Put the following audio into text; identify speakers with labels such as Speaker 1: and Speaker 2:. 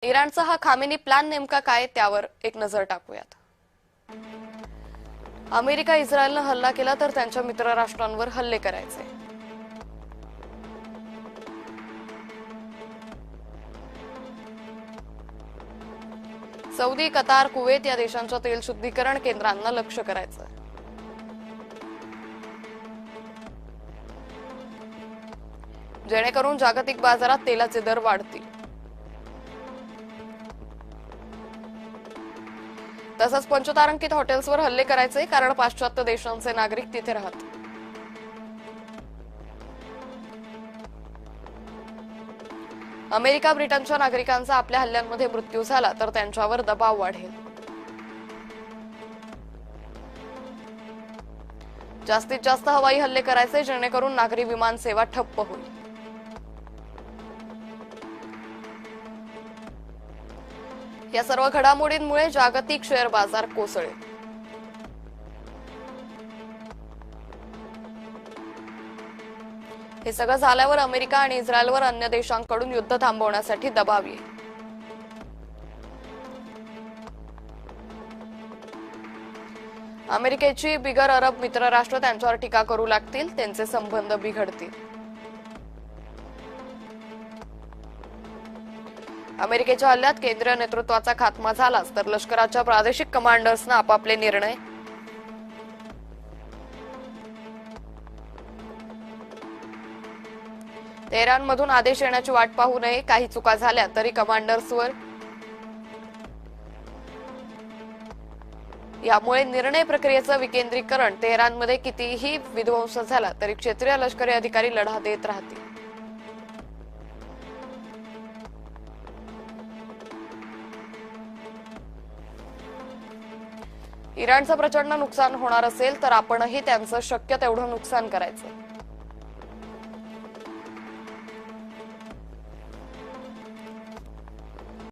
Speaker 1: इराणचा हा Khamenei plan नेमका काय त्यावर एक नजर टाकूयात। अमेरिका इस्रायलने हल्ला केला तर त्यांच्या मित्र राष्ट्रांवर हल्ले करायचे। सौदी, कतार, कुवेत या देशांच्या तेल शुद्धीकरण केंद्रांना लक्ष्य करायचं। जेणेकरून जागतिक बाजारात तेलाचे दर वाढतील। तसंच पंचतारांकित हॉटेल्सवर हल्ले करायचे, कारण पाश्चात्य देशांचे नागरिक तिथे राहतात। अमेरिका, ब्रिटनच्या नागरिकांचा आपल्या हल्ल्यांमध्ये मृत्यू झाला तर त्यांच्यावर दबाव वाढेल। जास्तीत जास्त हवाई हल्ले करायचे, जेणेकरून नागरी विमान सेवा ठप्प होईल। या सर्व घडामोडींमुळे जागतिक शेअर बाजार कोसळेल। हे सगळं झाल्यावर अमेरिका आणि इस्रायलवर अन्य देशांकडून युद्ध थांबवण्यासाठी दबाव येईल। अमेरिकेची बिगर अरब मित्र राष्ट्र त्यांच्यावर टीका करू लागतील, त्यांचे संबंध बिघडतील। अमेरिकेच्या हल्ल्यात केंद्रीय नेतृत्वाचा खात्मा झालाच तर लष्कराच्या प्रादेशिक कमांडर्सना आपापले निर्णय तेहरानमधून आदेश येण्याची वाट पाहू नये। काही चुका झाल्या तरी कमांडर्सवर यामुळे निर्णय प्रक्रियेचं विकेंद्रीकरण तेहरानमध्ये कितीही विध्वंस झाला तरी क्षेत्रीय लष्करी अधिकारी लढा देत राहतील। इराणचं प्रचंड नुकसान होणार असेल तर आपणही त्यांचं शक्य तेवढं नुकसान करायचं।